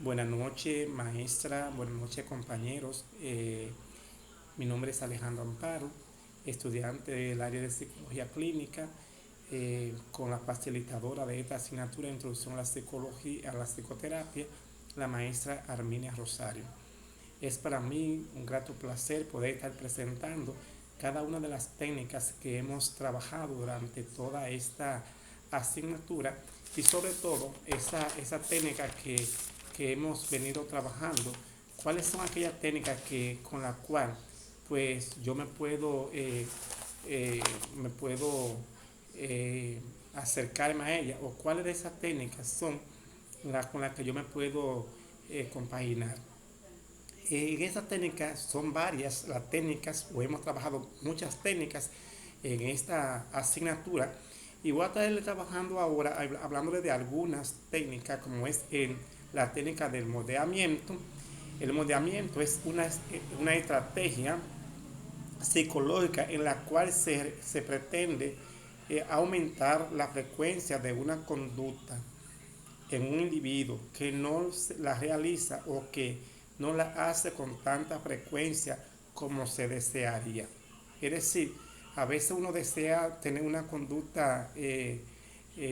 Buenas noches, maestra. Buenas noches, compañeros. Mi nombre es Alejandro Amparo, estudiante del área de psicología clínica, con la facilitadora de esta asignatura, Introducción a la Psicología, a la Psicoterapia, la maestra Arminia Rosario. Es para mí un grato placer poder estar presentando cada una de las técnicas que hemos trabajado durante toda esta asignatura y sobre todo esa técnica que hemos venido trabajando, cuáles son aquellas técnicas con la cual pues yo eh, me puedo acercarme a ella, o cuáles de esas técnicas son con las que yo me puedo compaginar. En esas técnicas son varias las técnicas, o hemos trabajado muchas técnicas en esta asignatura, y voy a estar trabajando ahora hablándole de algunas técnicas, como es la técnica del moldeamiento. El moldeamiento es una estrategia psicológica en la cual se pretende aumentar la frecuencia de una conducta en un individuo que no la realiza o que no la hace con tanta frecuencia como se desearía. Es decir, a veces uno desea tener una conducta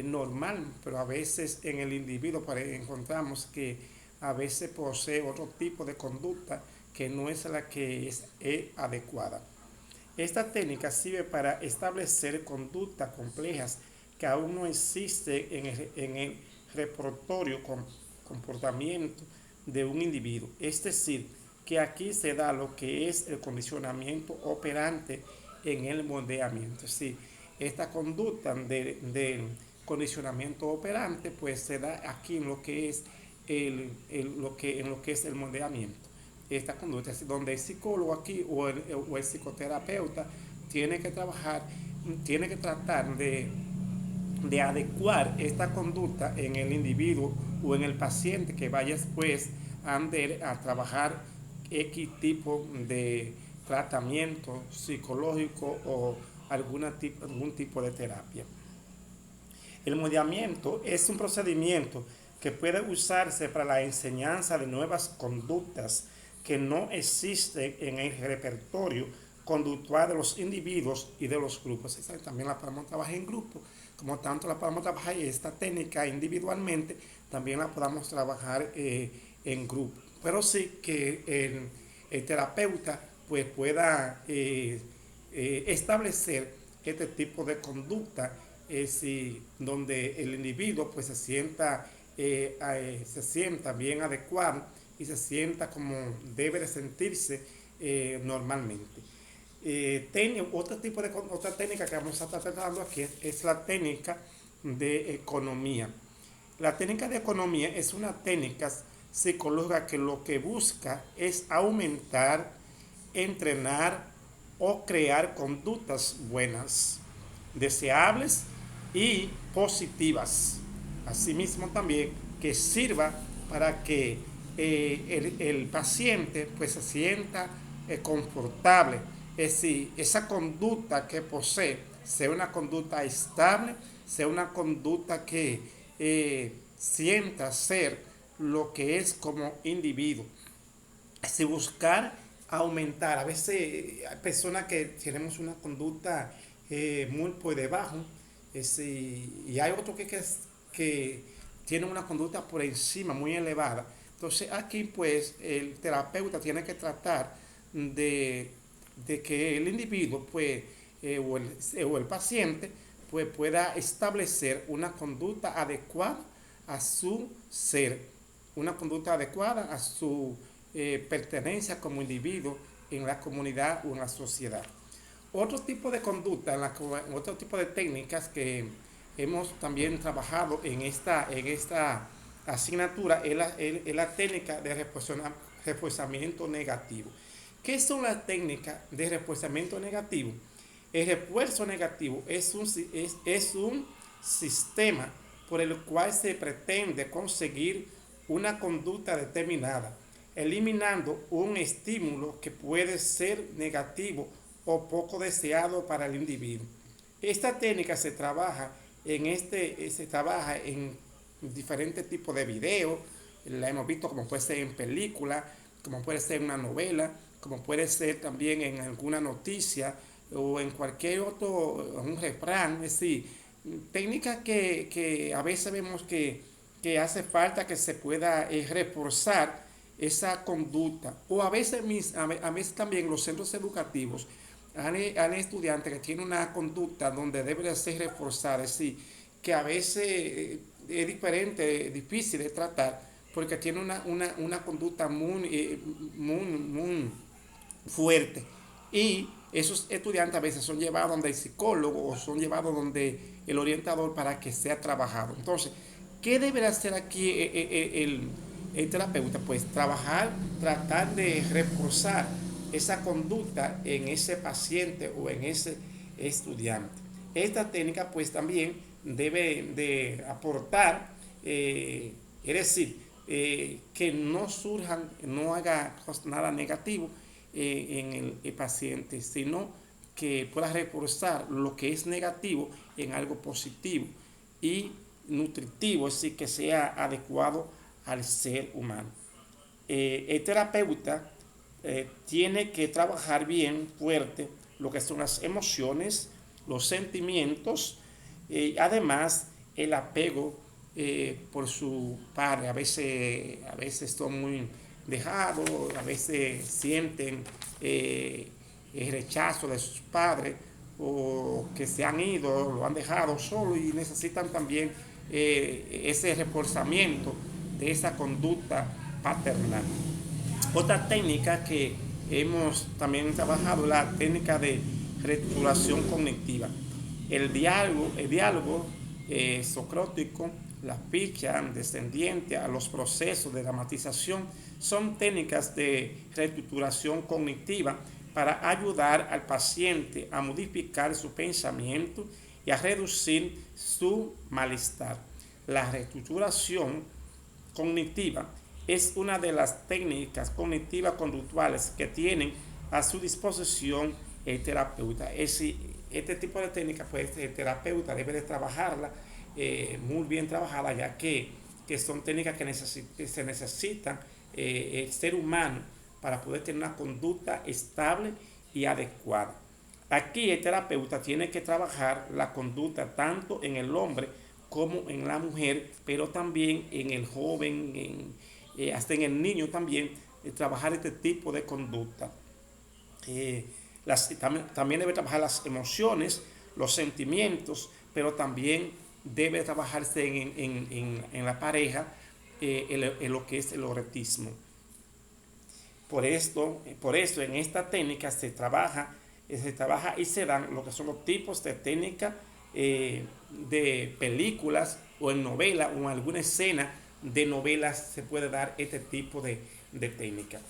normal, pero a veces en el individuo encontramos que a veces posee otro tipo de conducta que no es la que es adecuada. Esta técnica sirve para establecer conductas complejas que aún no existen en el repertorio comportamiento de un individuo. Es decir, que aquí se da lo que es el condicionamiento operante en el moldeamiento. Es decir, esta conducta de condicionamiento operante pues se da aquí en lo que es en lo que es el moldeamiento. Esta conducta es donde el psicólogo aquí o el psicoterapeuta tiene que trabajar, tiene que tratar de adecuar esta conducta en el individuo o en el paciente que vaya después a trabajar X tipo de tratamiento psicológico o algún tipo de terapia. El moldeamiento es un procedimiento que puede usarse para la enseñanza de nuevas conductas que no existen en el repertorio conductual de los individuos y de los grupos. Esa también la podemos trabajar en grupo, como tanto la podemos trabajar esta técnica individualmente, también la podamos trabajar en grupo. Pero sí que el terapeuta pues pueda establecer este tipo de conducta donde el individuo pues se sienta bien adecuado y se sienta como debe de sentirse normalmente. Otra técnica que vamos a estar tratando aquí es la técnica de economía. La técnica de economía es una técnica psicológica que lo que busca es aumentar, entrenar o crear conductas buenas, deseables y positivas. Asimismo también que sirva para que el paciente pues se sienta confortable. Es decir, esa conducta que posee sea una conducta estable, sea una conducta que sienta ser lo que es como individuo. Si buscar aumentar, a veces hay personas que tenemos una conducta muy por debajo, y hay otros que tienen una conducta por encima, muy elevada. Entonces aquí pues el terapeuta tiene que tratar de, de que el individuo pues, o el paciente pues pueda establecer una conducta adecuada a su ser, una conducta adecuada a su pertenencia como individuo en la comunidad o en la sociedad. Otro tipo de conducta, otro tipo de técnicas que hemos también trabajado en esta asignatura es la técnica de refuerzamiento negativo. ¿Qué son las técnicas de refuerzamiento negativo? El refuerzo negativo es un sistema por el cual se pretende conseguir una conducta determinada, eliminando un estímulo que puede ser negativo o poco deseado para el individuo. Esta técnica se trabaja en diferentes tipos de videos la hemos visto como puede ser en película, como puede ser en una novela, como puede ser también en alguna noticia o en cualquier otro, un refrán, es decir, técnicas que a veces vemos que hace falta que se pueda reforzar esa conducta. O a veces, a veces también los centros educativos han estudiantes que tienen una conducta donde debe de ser reforzada, es decir, que a veces es diferente, difícil de tratar, porque tiene una conducta muy fuerte. Y esos estudiantes a veces son llevados donde el psicólogo o son llevados donde el orientador para que sea trabajado. Entonces, ¿qué deberá hacer aquí el terapeuta? Pues tratar de reforzar esa conducta en ese paciente o en ese estudiante. Esta técnica pues también debe de aportar, es decir, que no surjan, no haga nada negativo en el paciente, sino que pueda reforzar lo que es negativo en algo positivo y nutritivo, es decir, que sea adecuado al ser humano. El terapeuta tiene que trabajar bien fuerte lo que son las emociones, los sentimientos, además el apego por su padre. A veces son muy dejados, a veces sienten el rechazo de sus padres o que se han ido, lo han dejado solo y necesitan también ese reforzamiento de esa conducta paternal. Otra técnica que hemos también trabajado, la técnica de reestructuración cognitiva. El diálogo socrático, la ficha descendiente a los procesos de dramatización son técnicas de reestructuración cognitiva para ayudar al paciente a modificar su pensamiento y a reducir su malestar. La reestructuración cognitiva es una de las técnicas cognitivas conductuales que tienen a su disposición el terapeuta. Este tipo de técnica, pues el terapeuta debe de trabajarla muy bien trabajada, ya que son técnicas que se necesitan el ser humano para poder tener una conducta estable y adecuada. Aquí el terapeuta tiene que trabajar la conducta tanto en el hombre como en la mujer, pero también en el joven, hasta en el niño también, trabajar este tipo de conducta. También debe trabajar las emociones, los sentimientos, pero también debe trabajarse en la pareja en lo que es el erotismo. Por eso en esta técnica se trabaja y se dan lo que son los tipos de técnica de películas o en novela o en alguna escena de novelas se puede dar este tipo de técnica.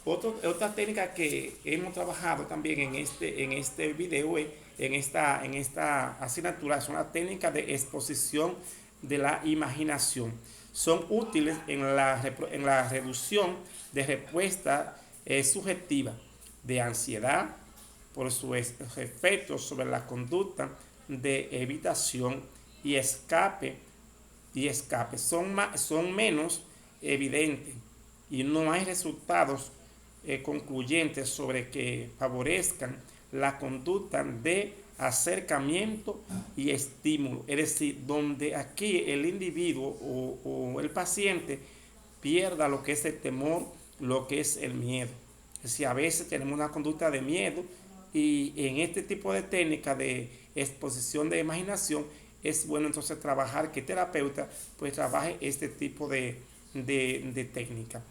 Otra técnica que hemos trabajado también en este video, en esta asignatura, son las técnicas de exposición de la imaginación. Son útiles en la reducción de respuesta subjetiva de ansiedad por sus efectos sobre la conducta de evitación y escape son menos evidentes y no hay resultados concluyentes sobre que favorezcan la conducta de acercamiento y estímulo. Es decir, donde aquí el individuo o el paciente pierda lo que es el temor, lo que es el miedo. Es decir, a veces tenemos una conducta de miedo y en este tipo de técnica de exposición de imaginación es bueno entonces trabajar, que el terapeuta pues trabaje este tipo de técnica.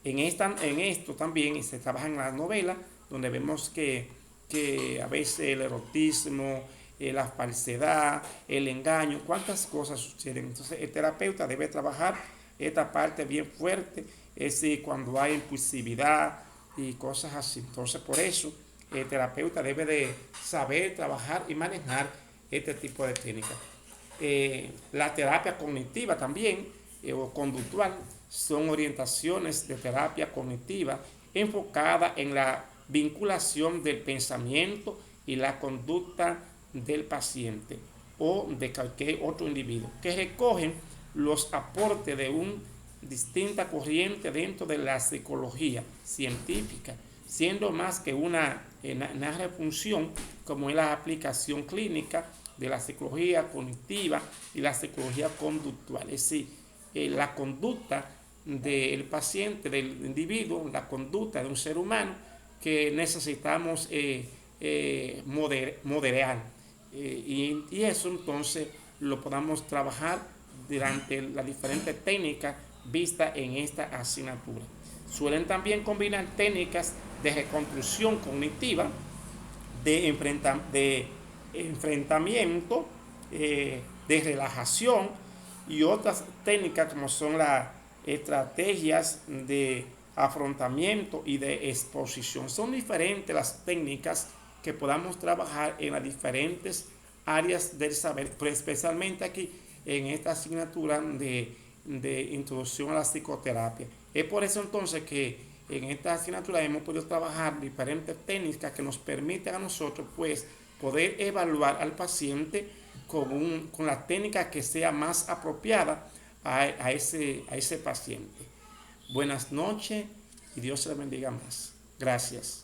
En esto también se trabaja en la novela, donde vemos que a veces el erotismo, la falsedad, el engaño, cuántas cosas suceden. Entonces el terapeuta debe trabajar esta parte bien fuerte, es decir, cuando hay impulsividad y cosas así. Entonces por eso el terapeuta debe de saber trabajar y manejar este tipo de técnicas. La terapia cognitiva también o conductual son orientaciones de terapia cognitiva enfocada en la vinculación del pensamiento y la conducta del paciente o de cualquier otro individuo, que recogen los aportes de un distinta corriente dentro de la psicología científica, siendo más que una función como es la aplicación clínica de la psicología cognitiva y la psicología conductual. Es decir, la conducta del paciente, del individuo, la conducta de un ser humano que necesitamos moderar. Y eso entonces lo podamos trabajar durante las diferentes técnicas vistas en esta asignatura. Suelen también combinar técnicas de reconstrucción cognitiva, de enfrentamiento, de relajación y otras técnicas como son las estrategias de afrontamiento y de exposición. Son diferentes las técnicas que podamos trabajar en las diferentes áreas del saber, pero especialmente aquí en esta asignatura de introducción a la psicoterapia. Es por eso entonces que en esta asignatura hemos podido trabajar diferentes técnicas que nos permiten a nosotros pues poder evaluar al paciente con la técnica que sea más apropiada a ese paciente. Buenas noches y Dios se le bendiga más. Gracias.